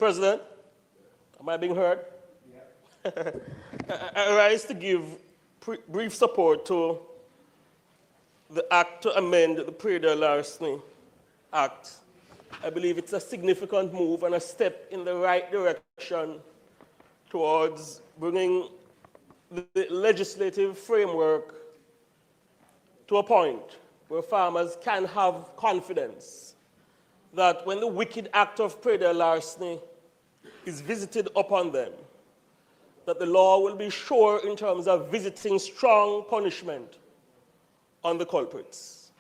President, am I being heard? Yeah. I rise to give brief support to the act to amend the Pre-Larceny Act. I believe it's a significant move and a step in the right direction towards bringing the legislative framework to a point where farmers can have confidence that when the wicked act of larceny is visited upon them, that the law will be sure in terms of visiting strong punishment on the culprits.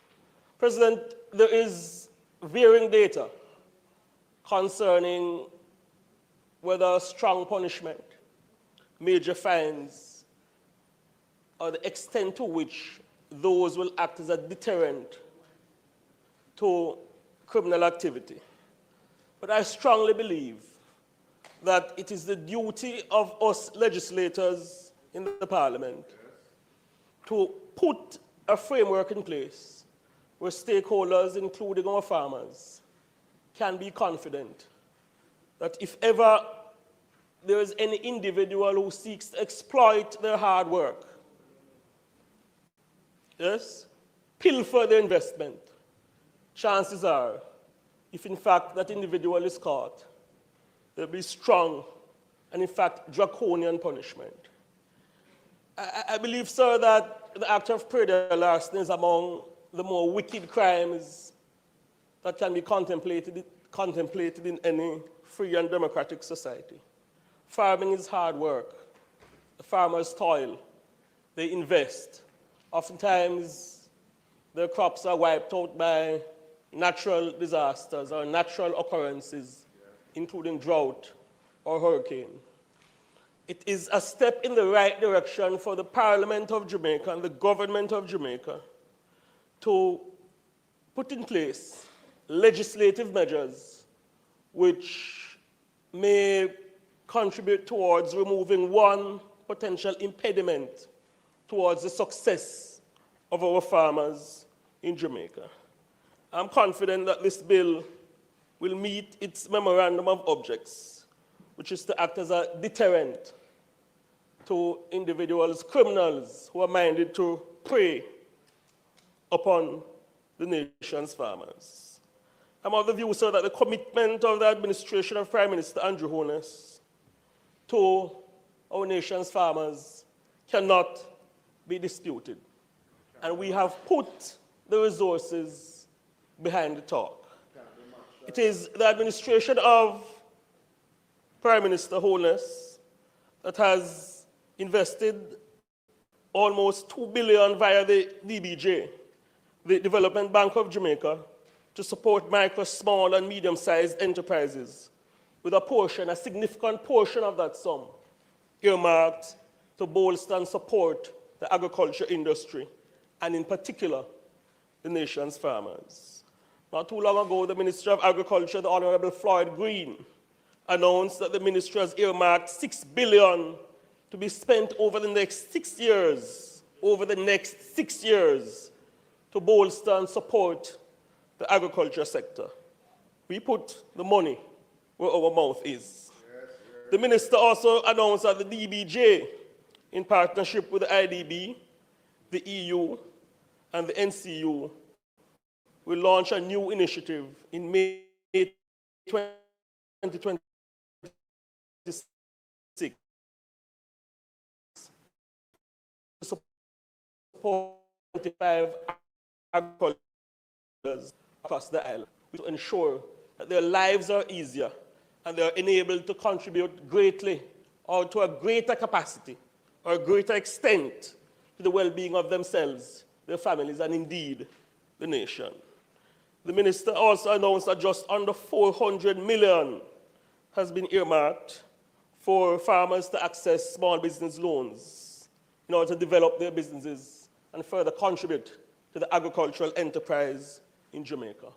President, there is varying data concerning whether strong punishment, major fines, or the extent to which those will act as a deterrent to criminal activity. But I strongly believe that it is the duty of us legislators in the Parliament to put a framework in place where stakeholders, including our farmers, can be confident that if ever there is any individual who seeks to exploit their hard work, yes, pilfer the investment, chances are, if in fact that individual is caught, there will be strong and in fact draconian punishment. I believe, sir, that the act of larceny is among the more wicked crimes that can be contemplated in any free and democratic society. Farming is hard work. The farmers toil. They invest. Oftentimes, their crops are wiped out by natural disasters or natural occurrences, including drought or hurricane. It is a step in the right direction for the Parliament of Jamaica and the government of Jamaica to put in place legislative measures which may contribute towards removing one potential impediment towards the success of our farmers in Jamaica. I'm confident that this bill will meet its memorandum of objects, which is to act as a deterrent to individuals, criminals who are minded to prey upon the nation's farmers. I'm of the view, sir, that the commitment of the administration of Prime Minister Andrew Holness to our nation's farmers cannot be disputed. And we have put the resources behind the talk. It is the administration of Prime Minister Holness that has invested almost $2 billion via the DBJ, the Development Bank of Jamaica, to support micro, small, and medium-sized enterprises, with a significant portion of that sum earmarked to bolster and support the agriculture industry, and in particular, the nation's farmers. Not too long ago, the Minister of Agriculture, the Honorable Floyd Green, announced that the ministry has earmarked $6 billion to be spent over the next 6 years, to bolster and support the agriculture sector. We put the money where our mouth is. The minister also announced that the DBJ, in partnership with the IDB, the EU, and the NCU, will launch a new initiative in May 2026 to support 25 agricultures across the island to ensure that their lives are easier and they are enabled to contribute greatly or to a greater capacity or a greater extent to the well-being of themselves, their families, and indeed the nation. The minister also announced that just under $400 million has been earmarked for farmers to access small business loans in order to develop their businesses and further contribute to the agricultural enterprise in Jamaica.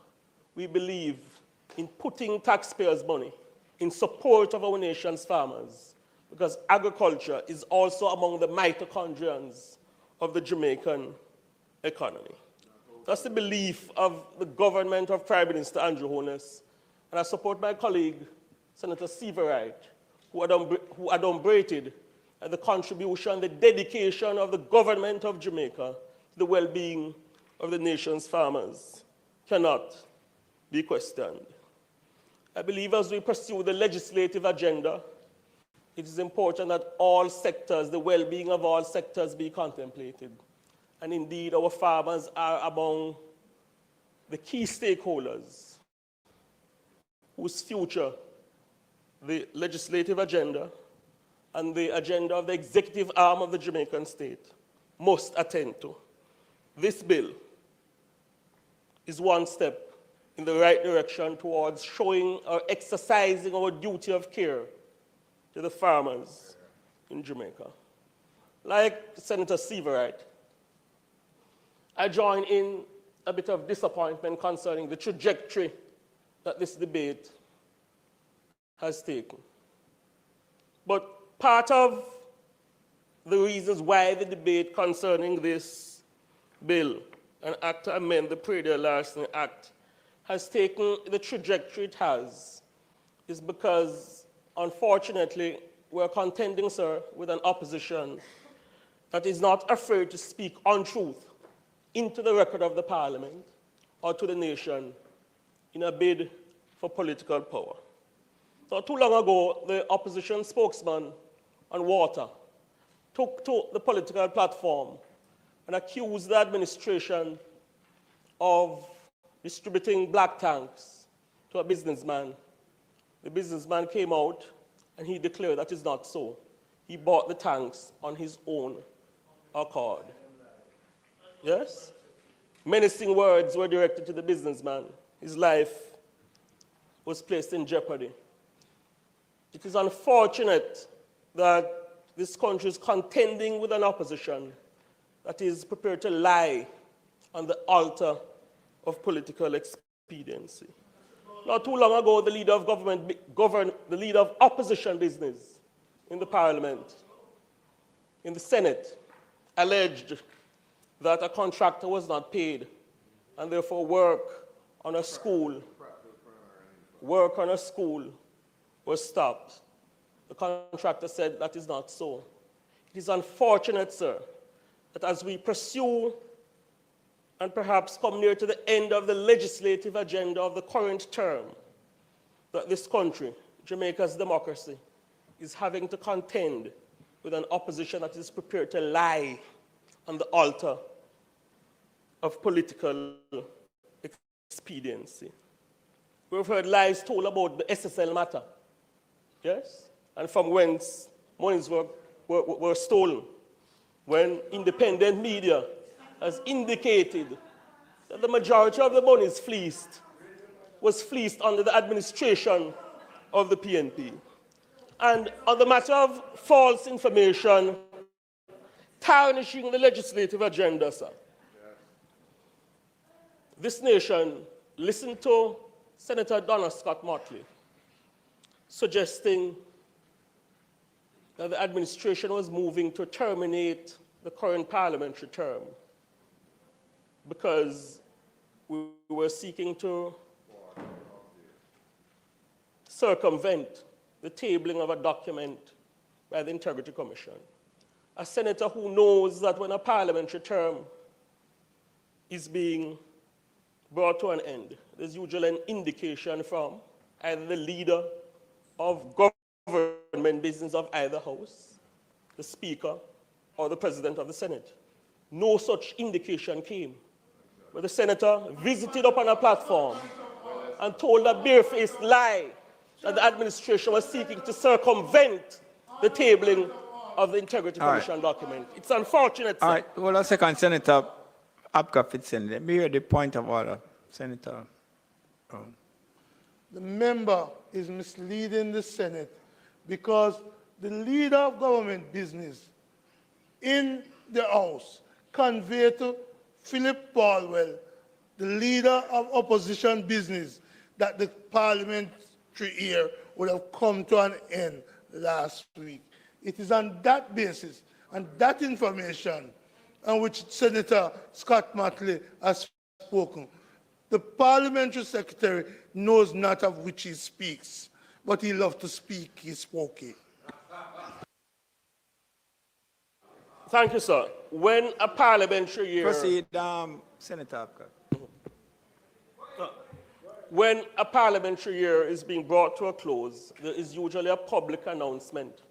We believe in putting taxpayers' money in support of our nation's farmers, because agriculture is also among the mitochondrions of the Jamaican economy. That's the belief of the government of Prime Minister Andrew Holness, and I support my colleague, Senator Seaverite, who adumbrated the contribution, the dedication of the government of Jamaica to the well-being of the nation's farmers, cannot be questioned. I believe as we pursue the legislative agenda, it is important that all sectors, the well-being of all sectors, be contemplated. And indeed, our farmers are among the key stakeholders whose future the legislative agenda and the agenda of the executive arm of the Jamaican state must attend to. This bill is one step in the right direction towards showing or exercising our duty of care to the farmers in Jamaica. Like Senator Seaverite, I join in a bit of disappointment concerning the trajectory that this debate has taken. But part of the reasons why the debate concerning this bill, an act to amend the Predial Larceny Act, has taken the trajectory it has, is because, unfortunately, we're contending, sir, with an opposition that is not afraid to speak untruth into the record of the Parliament or to the nation in a bid for political power. Not too long ago, the opposition spokesman on water took to the political platform and accused the administration of distributing black tanks to a businessman. The businessman came out and he declared that is not so. He bought the tanks on his own accord. Yes? Menacing words were directed to the businessman. His life was placed in jeopardy. It is unfortunate that this country is contending with an opposition that is prepared to lie on the altar of political expediency. Not too long ago, the leader of the leader of opposition business in the Parliament, in the Senate, alleged that a contractor was not paid, and therefore work on a school was stopped. The contractor said that is not so. It is unfortunate, sir, that as we pursue and perhaps come near to the end of the legislative agenda of the current term, that this country, Jamaica's democracy, is having to contend with an opposition that is prepared to lie on the altar of political expediency. We've heard lies told about the SSL matter, yes? And from whence monies were stolen, when independent media has indicated that the majority of the monies was fleeced under the administration of the PNP. And on the matter of false information, tarnishing the legislative agenda, sir. This nation listened to Senator Donna Scott Motley suggesting that the administration was moving to terminate the current parliamentary term because we were seeking to circumvent the tabling of a document by the Integrity Commission. A senator who knows that when a parliamentary term is being brought to an end, there's usually an indication from either the leader of government business of either house, the Speaker, or the President of the Senate. No such indication came. But the senator visited upon a platform and told a barefaced lie that the administration was seeking to circumvent the tabling of the Integrity Commission document. It's unfortunate, sir. All right, hold on a second, Senator Abka Fitz. Let me hear the point of order, Senator. The member is misleading the Senate because the leader of government business in the House conveyed to Philip Baldwell, the leader of opposition business, that the parliamentary year would have come to an end last week. It is on that basis and that information on which Senator Scott Motley has spoken. The parliamentary secretary knows not of which he speaks, but he loved to speak, he spoke it. Thank you, sir. When a parliamentary year... Proceed, Senator Abka. When a parliamentary year is being brought to a close, there is usually a public announcement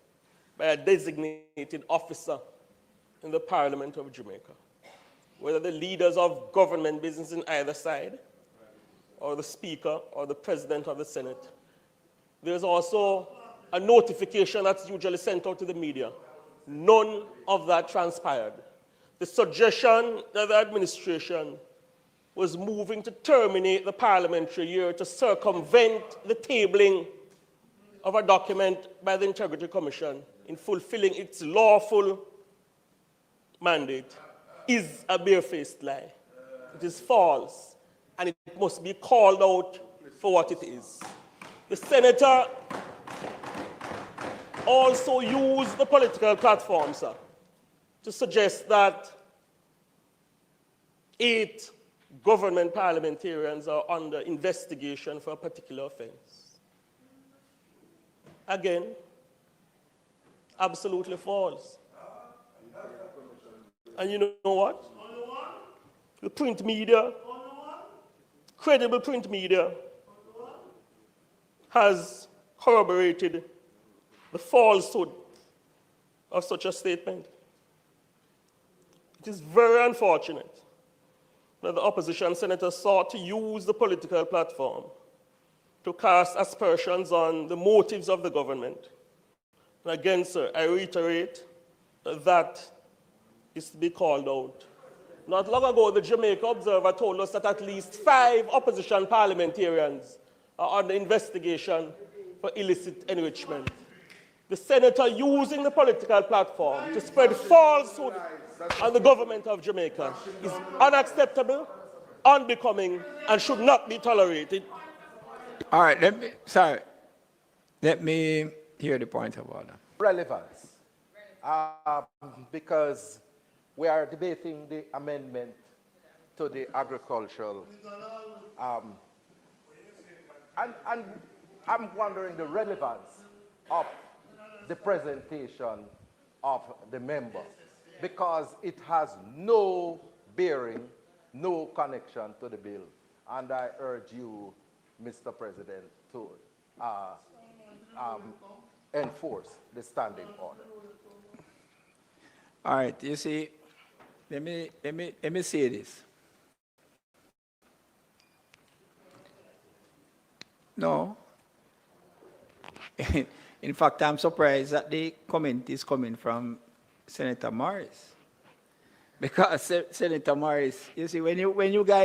by a designated officer in the Parliament of Jamaica, whether the leaders of government business in either side, or the Speaker, or the President of the Senate. There's also a notification that's usually sent out to the media. None of that transpired. The suggestion that the administration was moving to terminate the parliamentary year to circumvent the tabling of a document by the Integrity Commission in fulfilling its lawful mandate is a barefaced lie. It is false, and it must be called out for what it is. The senator also used the political platform, sir, to suggest that 8 government parliamentarians are under investigation for a particular offense. Again, absolutely false. And you know what? The print media, credible print media, has corroborated the falsehood of such a statement. It is very unfortunate that the opposition senator sought to use the political platform to cast aspersions on the motives of the government. And again, sir, I reiterate that is to be called out. Not long ago, the Jamaica Observer told us that at least 5 opposition parliamentarians are under investigation for illicit enrichment. The senator using the political platform to spread falsehood on the government of Jamaica is unacceptable, unbecoming, and should not be tolerated. All right, let me hear the point of order. Relevance, because we are debating the amendment to the agricultural, and I'm wondering the relevance of the presentation of the member, because it has no bearing, no connection to the bill. And I urge you, Mr. President, to enforce the standing order. All right, you see, let me say this. No. In fact, I'm surprised that the comment is coming from Senator Morris. Because Senator Morris, you see, when you guys